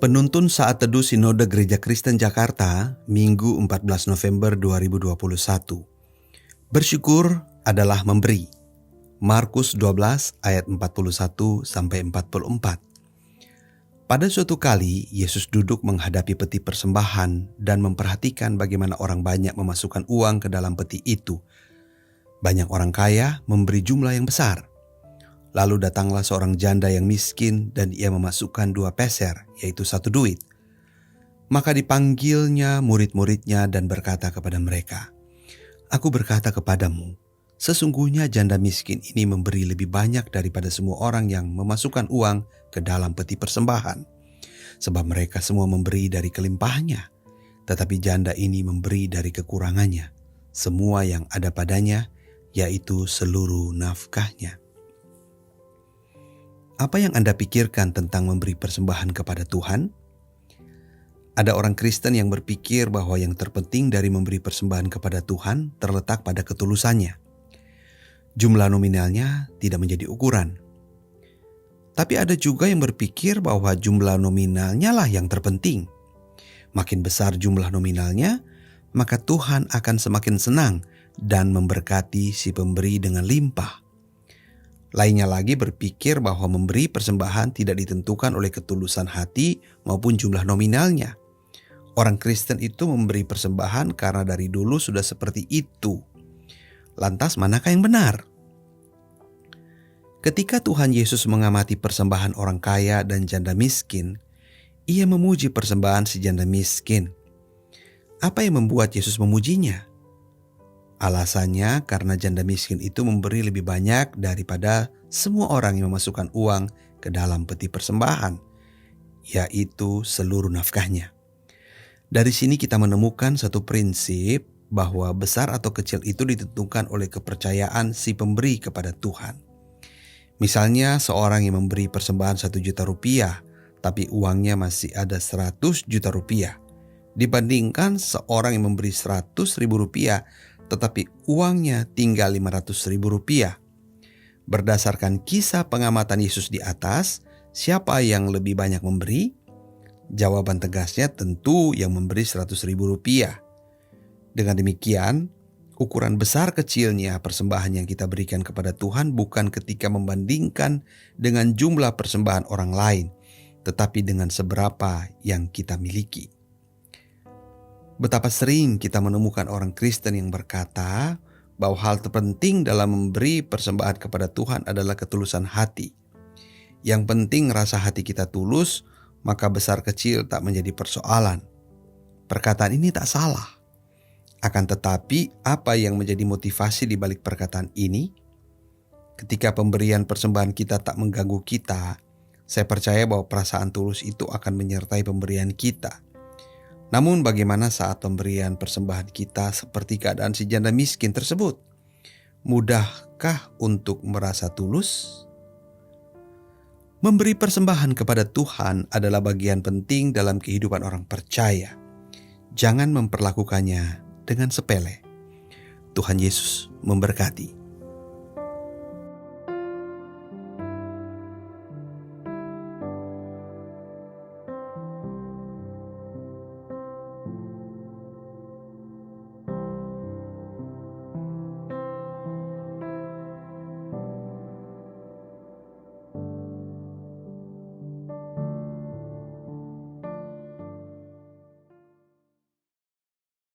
Penuntun Saat Teduh Sinode Gereja Kristen Jakarta, Minggu 14 November 2021. Bersyukur adalah memberi. Markus 12 ayat 41-44. Pada suatu kali, Yesus duduk menghadapi peti persembahan dan memperhatikan bagaimana orang banyak memasukkan uang ke dalam peti itu. Banyak orang kaya memberi jumlah yang besar. Lalu datanglah seorang janda yang miskin dan ia memasukkan 2 peser, yaitu 1 duit. Maka dipanggilnya murid-muridnya dan berkata kepada mereka, "Aku berkata kepadamu, sesungguhnya janda miskin ini memberi lebih banyak daripada semua orang yang memasukkan uang ke dalam peti persembahan. Sebab mereka semua memberi dari kelimpahannya, tetapi janda ini memberi dari kekurangannya, semua yang ada padanya, yaitu seluruh nafkahnya." Apa yang Anda pikirkan tentang memberi persembahan kepada Tuhan? Ada orang Kristen yang berpikir bahwa yang terpenting dari memberi persembahan kepada Tuhan terletak pada ketulusannya. Jumlah nominalnya tidak menjadi ukuran. Tapi ada juga yang berpikir bahwa jumlah nominalnya lah yang terpenting. Makin besar jumlah nominalnya, maka Tuhan akan semakin senang dan memberkati si pemberi dengan limpah. Lainnya lagi berpikir bahwa memberi persembahan tidak ditentukan oleh ketulusan hati maupun jumlah nominalnya. Orang Kristen itu memberi persembahan karena dari dulu sudah seperti itu. Lantas manakah yang benar? Ketika Tuhan Yesus mengamati persembahan orang kaya dan janda miskin, Ia memuji persembahan si janda miskin. Apa yang membuat Yesus memujinya? Alasannya karena janda miskin itu memberi lebih banyak daripada semua orang yang memasukkan uang ke dalam peti persembahan, yaitu seluruh nafkahnya. Dari sini kita menemukan satu prinsip bahwa besar atau kecil itu ditentukan oleh kepercayaan si pemberi kepada Tuhan. Misalnya seorang yang memberi persembahan 1 juta rupiah, tapi uangnya masih ada 100 juta rupiah, dibandingkan seorang yang memberi 100 ribu rupiah, tetapi uangnya tinggal 500 ribu rupiah. Berdasarkan kisah pengamatan Yesus di atas, siapa yang lebih banyak memberi? Jawaban tegasnya tentu yang memberi 100 ribu rupiah. Dengan demikian, ukuran besar kecilnya persembahan yang kita berikan kepada Tuhan bukan ketika membandingkan dengan jumlah persembahan orang lain, tetapi dengan seberapa yang kita miliki. Betapa sering kita menemukan orang Kristen yang berkata bahwa hal terpenting dalam memberi persembahan kepada Tuhan adalah ketulusan hati. Yang penting rasa hati kita tulus, maka besar kecil tak menjadi persoalan. Perkataan ini tak salah. Akan tetapi, apa yang menjadi motivasi di balik perkataan ini? Ketika pemberian persembahan kita tak mengganggu kita, saya percaya bahwa perasaan tulus itu akan menyertai pemberian kita. Namun bagaimana saat pemberian persembahan kita seperti keadaan si janda miskin tersebut? Mudahkah untuk merasa tulus? Memberi persembahan kepada Tuhan adalah bagian penting dalam kehidupan orang percaya. Jangan memperlakukannya dengan sepele. Tuhan Yesus memberkati.